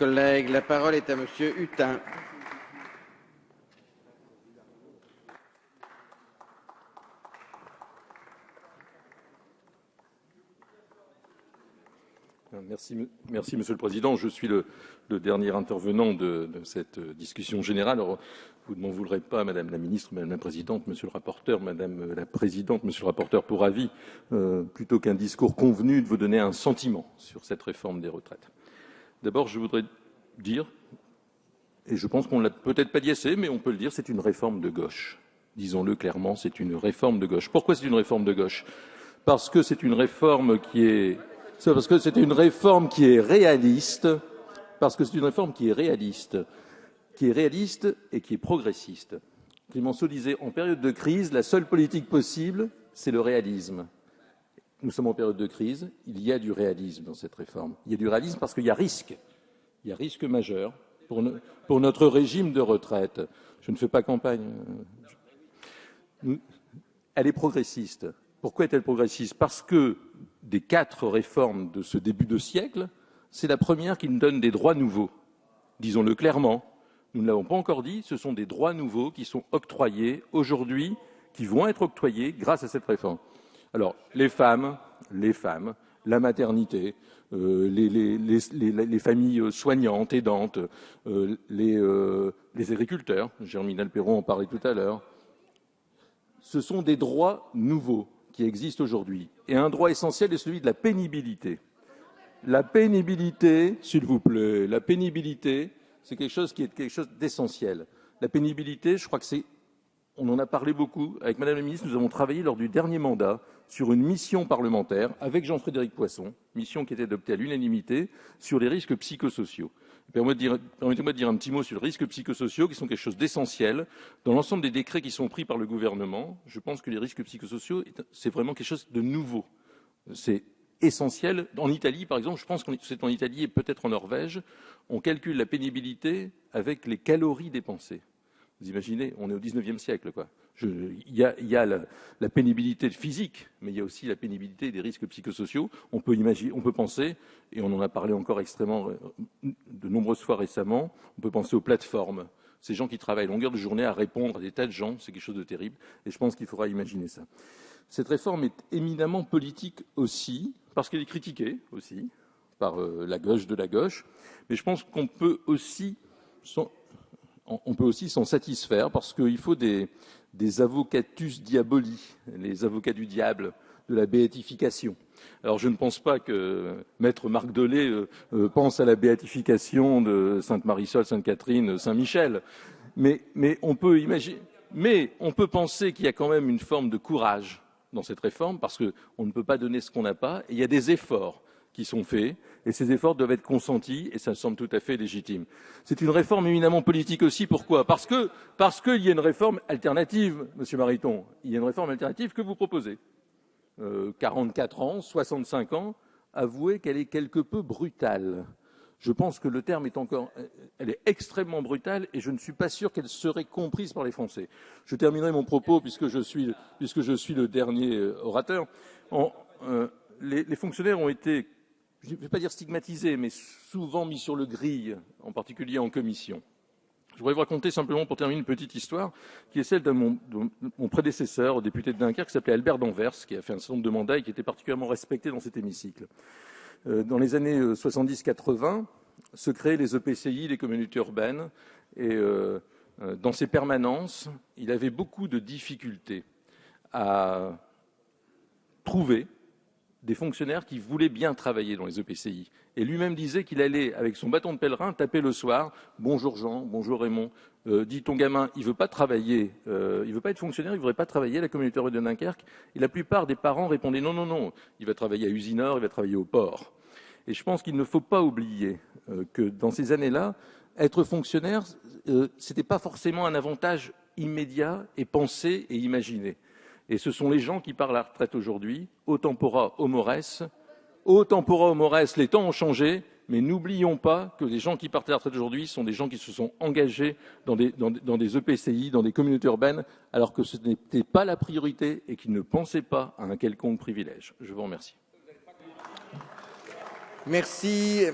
collègue. La parole est à Monsieur Hutin. Merci, Monsieur le Président. Je suis le dernier intervenant de cette discussion générale. Alors, vous ne m'en voudrez pas, Madame la Ministre, Madame la Présidente, Monsieur le rapporteur, Madame la Présidente, Monsieur le rapporteur pour avis, plutôt qu'un discours convenu, de vous donner un sentiment sur cette réforme des retraites. D'abord, je voudrais dire, et je pense qu'on ne l'a peut-être pas dit assez, mais on peut le dire, c'est une réforme de gauche. Disons-le clairement, c'est une réforme de gauche. Pourquoi c'est une réforme de gauche ? Parce que c'est une réforme qui est réaliste, et qui est progressiste. Clemenceau disait, en période de crise, la seule politique possible, c'est le réalisme. Nous sommes en période de crise, il y a du réalisme dans cette réforme. Il y a du réalisme parce qu'il y a risque. Il y a risque majeur pour notre régime de retraite. Je ne fais pas campagne. Elle est progressiste. Pourquoi est-elle progressiste ? Parce que des 4 réformes de ce début de siècle, c'est la première qui nous donne des droits nouveaux. Disons-le clairement, nous ne l'avons pas encore dit, ce sont des droits nouveaux qui sont octroyés aujourd'hui, qui vont être octroyés grâce à cette réforme. Alors, les femmes, la maternité, les familles soignantes, aidantes, les agriculteurs, Germinal Perron en parlait tout à l'heure, ce sont des droits nouveaux qui existent aujourd'hui. Et un droit essentiel est celui de la pénibilité. La pénibilité, s'il vous plaît, la pénibilité, c'est quelque chose d'essentiel. La pénibilité, je crois que on en a parlé beaucoup. Avec Madame la Ministre, nous avons travaillé lors du dernier mandat sur une mission parlementaire avec Jean-Frédéric Poisson, mission qui était adoptée à l'unanimité, sur les risques psychosociaux. Permettez-moi de dire un petit mot sur les risques psychosociaux qui sont quelque chose d'essentiel. Dans l'ensemble des décrets qui sont pris par le gouvernement, je pense que les risques psychosociaux, c'est vraiment quelque chose de nouveau. C'est essentiel. En Italie, par exemple, je pense que c'est en Italie et peut-être en Norvège, on calcule la pénibilité avec les calories dépensées. Vous imaginez, on est au 19e siècle, quoi. Il y a la pénibilité physique, mais il y a aussi la pénibilité des risques psychosociaux. On peut penser, et on en a parlé encore extrêmement de nombreuses fois récemment, on peut penser aux plateformes. Ces gens qui travaillent longueur de journée à répondre à des tas de gens, c'est quelque chose de terrible, et je pense qu'il faudra imaginer ça. Cette réforme est éminemment politique aussi, parce qu'elle est critiquée aussi par la gauche de la gauche, mais je pense qu'on peut aussi s'en satisfaire parce qu'il faut des avocatus diaboli, les avocats du diable, de la béatification. Alors je ne pense pas que Maître Marc Delay pense à la béatification de Sainte Marisol, Sainte Catherine, Saint Michel, mais on peut imaginer, mais on peut penser qu'il y a quand même une forme de courage dans cette réforme parce qu'on ne peut pas donner ce qu'on n'a pas, et il y a des efforts qui sont faits, et ces efforts doivent être consentis, et ça me semble tout à fait légitime. C'est une réforme éminemment politique aussi. Pourquoi ? Parce qu'il y a une réforme alternative, Monsieur Mariton. Il y a une réforme alternative que vous proposez. 44 ans, 65 ans, avouez qu'elle est quelque peu brutale. Je pense que le terme elle est extrêmement brutale, et je ne suis pas sûr qu'elle serait comprise par les Français. Je terminerai mon propos, puisque je suis le dernier orateur. Les fonctionnaires ont été, je ne vais pas dire stigmatisés, mais souvent mis sur le grill, en particulier en commission. Je voudrais vous raconter simplement, pour terminer, une petite histoire, qui est celle de mon prédécesseur, député de Dunkerque, qui s'appelait Albert Danvers, qui a fait un certain nombre de mandats et qui était particulièrement respecté dans cet hémicycle. Dans les années 70-80, se créaient les EPCI, les communautés urbaines, et dans ces permanences, il avait beaucoup de difficultés à trouver des fonctionnaires qui voulaient bien travailler dans les EPCI. Et lui-même disait qu'il allait, avec son bâton de pèlerin, taper le soir. « Bonjour Jean, bonjour Raymond. Dit ton gamin, il veut pas travailler, il veut pas être fonctionnaire, il voudrait pas travailler à la communauté urbaine de Dunkerque. » Et la plupart des parents répondaient « Non, il va travailler à Usinor, il va travailler au port. » Et je pense qu'il ne faut pas oublier que dans ces années-là, être fonctionnaire, c'était pas forcément un avantage immédiat et pensé et imaginé. Et ce sont les gens qui partent à la retraite aujourd'hui, au tempora, au mores. Au tempora, au mores, les temps ont changé, mais n'oublions pas que les gens qui partent à la retraite aujourd'hui sont des gens qui se sont engagés dans des EPCI, dans des communautés urbaines, alors que ce n'était pas la priorité et qu'ils ne pensaient pas à un quelconque privilège. Je vous remercie. Merci.